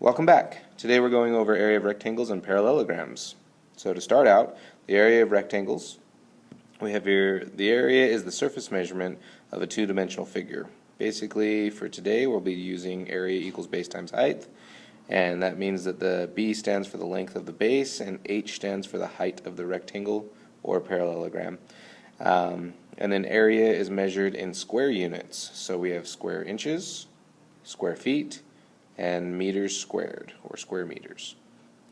Welcome back. Today we're going over area of rectangles and parallelograms. So to start out, the area of rectangles, we have here, the area is the surface measurement of a two-dimensional figure. Basically, for today we'll be using area equals base times height, and that means that the B stands for the length of the base and H stands for the height of the rectangle or parallelogram. And then area is measured in square units. So we have square inches, square feet, and meters squared, or square meters.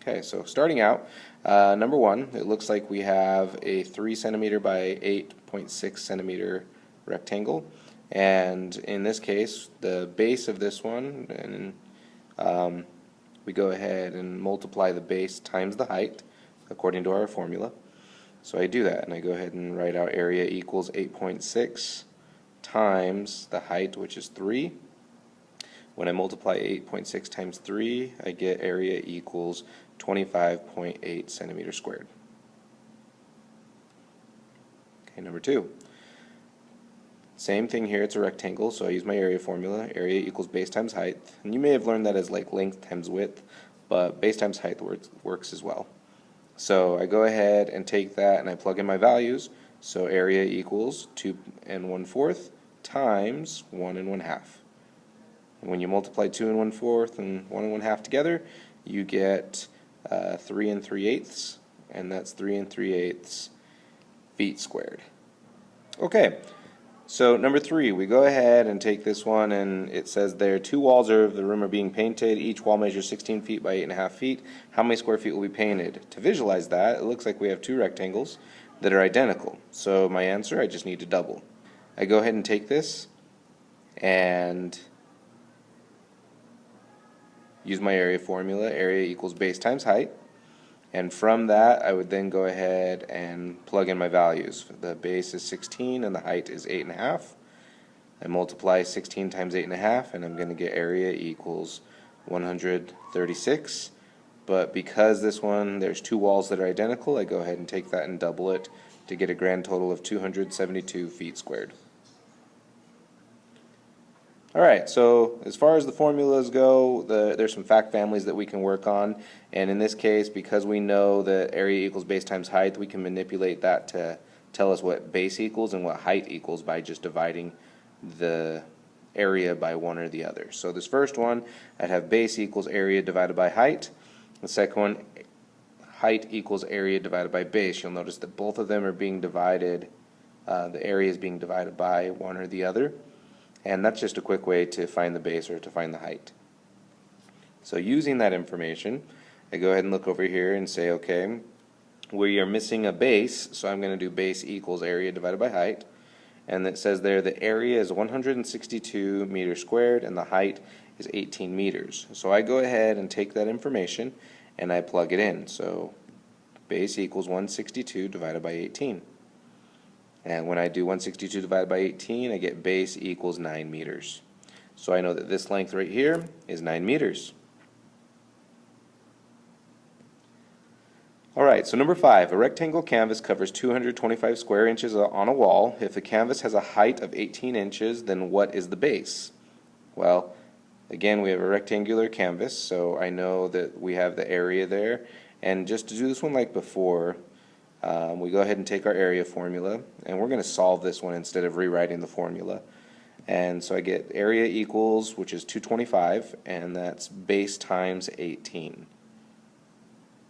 Okay, so starting out, number one, it looks like we have a 3 centimeter by 8.6 centimeter rectangle, and in this case, the base of this one, and we go ahead and multiply the base times the height according to our formula. So I do that, and I go ahead and write out area equals 8.6 times the height, which is 3. When I multiply 8.6 times 3, I get area equals 25.8 centimeters squared. Okay, number two. Same thing here, it's a rectangle, so I use my area formula, area equals base times height. And you may have learned that as like length times width, but base times height works as well. So I go ahead and take that and I plug in my values. So area equals 2 1/4 times 1 1/2. And when you multiply 2 1/4 and 1 1/2 together, you get 3 3/8, and that's 3 3/8 feet squared. Okay, so number three, we go ahead and take this one, and it says there 2 walls of the room are being painted. Each wall measures 16 feet by 8.5 feet. How many square feet will be painted? To visualize that, it looks like we have 2 rectangles that are identical. So my answer, I just need to double. I go ahead and take this and use my area formula, area equals base times height, and from that I would then go ahead and plug in my values. The base is 16 and the height is 8.5. I multiply 16 times 8.5 and I'm going to get area equals 136, but because this one, there's 2 walls that are identical, I go ahead and take that and double it to get a grand total of 272 feet squared. Alright, so as far as the formulas go, there's some fact families that we can work on, and in this case, because we know that area equals base times height, we can manipulate that to tell us what base equals and what height equals by just dividing the area by one or the other. So this first one, I'd have base equals area divided by height. The second one, height equals area divided by base. You'll notice that both of them are being divided, the area is being divided by one or the other. And that's just a quick way to find the base or to find the height. So using that information, I go ahead and look over here and say, okay, we are missing a base, so I'm going to do base equals area divided by height. And it says there the area is 162 meters squared and the height is 18 meters. So I go ahead and take that information and I plug it in. So base equals 162 divided by 18. And when I do 162 divided by 18, I get base equals 9 meters. So I know that this length right here is 9 meters. Alright, so number 5, a rectangle canvas covers 225 square inches on a wall. If the canvas has a height of 18 inches, then what is the base? Well, again, we have a rectangular canvas, so I know that we have the area there. And just to do this one like before, we go ahead and take our area formula, and we're going to solve this one instead of rewriting the formula. And so I get area equals, which is 225, and that's base times 18.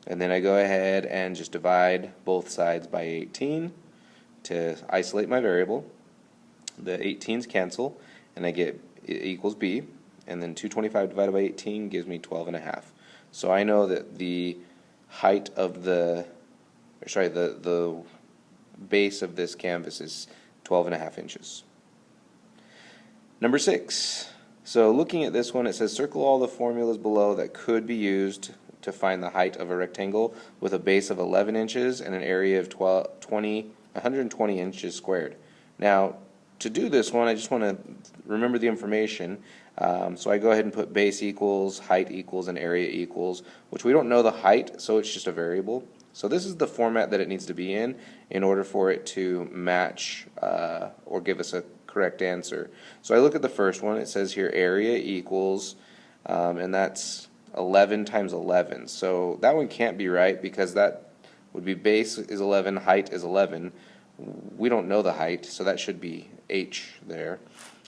And then I go ahead and just divide both sides by 18 to isolate my variable. The 18s cancel, and I get equals b, and then 225 divided by 18 gives me 12.5. So I know that the height of the base of this canvas is 12.5 inches. Number 6. So looking at this one, it says circle all the formulas below that could be used to find the height of a rectangle with a base of 11 inches and an area of 120 inches squared. Now, to do this one, I just want to remember the information. So I go ahead and put base equals, height equals, and area equals, which we don't know the height, so it's just a variable. So this is the format that it needs to be in order for it to match or give us a correct answer. So I look at the first one. It says here area equals, and that's 11 times 11. So that one can't be right because that would be base is 11, height is 11. We don't know the height, so that should be h there.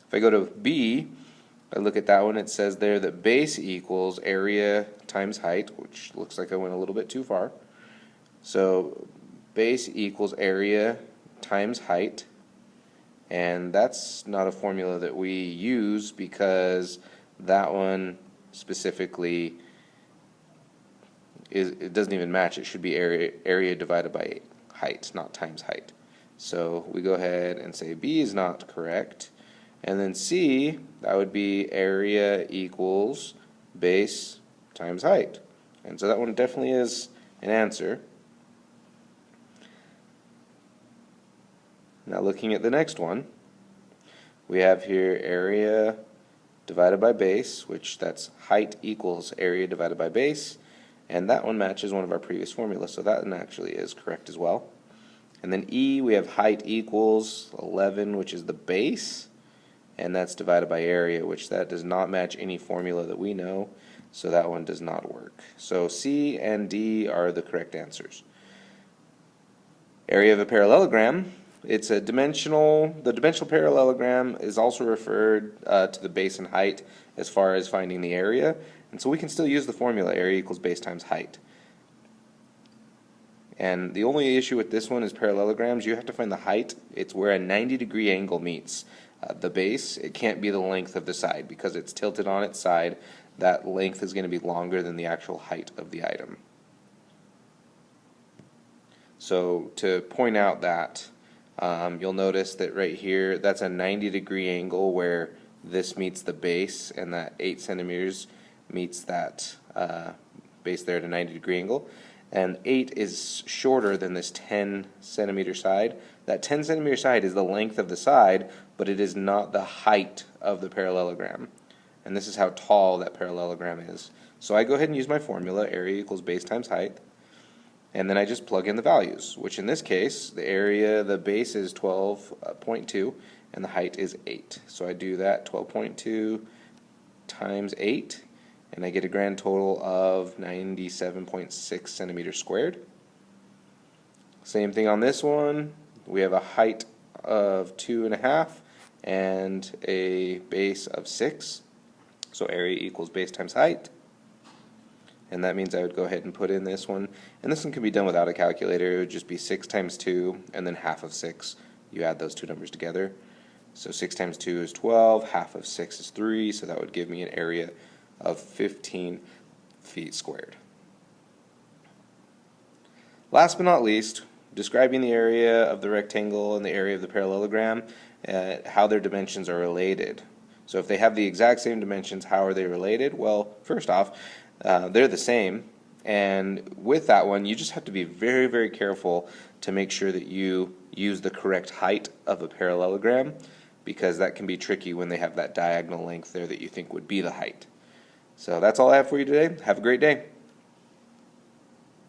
If I go to B, I look at that one, it says there that base equals area times height, which looks like I went a little bit too far. So base equals area times height, and that's not a formula that we use because that one specifically it doesn't even match. It should be area divided by height, not times height. So we go ahead and say B is not correct. And then C, that would be area equals base times height. And so that one definitely is an answer. Now looking at the next one, we have here area divided by base, which that's height equals area divided by base. And that one matches one of our previous formulas, so that one actually is correct as well. And then E, we have height equals 11, which is the base, and that's divided by area, which that does not match any formula that we know, so that one does not work. So C and D are the correct answers. Area of a parallelogram, it's the dimensional parallelogram is also referred to the base and height as far as finding the area, and so we can still use the formula area equals base times height. And the only issue with this one is parallelograms. You have to find the height. It's where a 90-degree angle meets the base. It can't be the length of the side because it's tilted on its side. That length is going to be longer than the actual height of the item. So to point out that, you'll notice that right here, that's a 90-degree angle where this meets the base, and that 8 centimeters meets that base there at a 90-degree angle. And 8 is shorter than this 10 centimeter side. That 10 centimeter side is the length of the side, but it is not the height of the parallelogram. And this is how tall that parallelogram is. So I go ahead and use my formula, area equals base times height, and then I just plug in the values, which in this case, the base is 12.2, and the height is 8. So I do that, 12.2 times 8, and I get a grand total of 97.6 centimeters squared. Same thing on this one. We have a height of 2.5 and a base of 6. So area equals base times height. And that means I would go ahead and put in this one. And this one can be done without a calculator. It would just be 6 times 2 and then half of 6. You add those two numbers together. So 6 times 2 is 12, half of 6 is 3, so that would give me an area of 15 feet squared. Last but not least, describing the area of the rectangle and the area of the parallelogram, how their dimensions are related. So if they have the exact same dimensions, how are they related? Well, first off, they're the same, and with that one, you just have to be very, very careful to make sure that you use the correct height of a parallelogram, because that can be tricky when they have that diagonal length there that you think would be the height. So that's all I have for you today. Have a great day.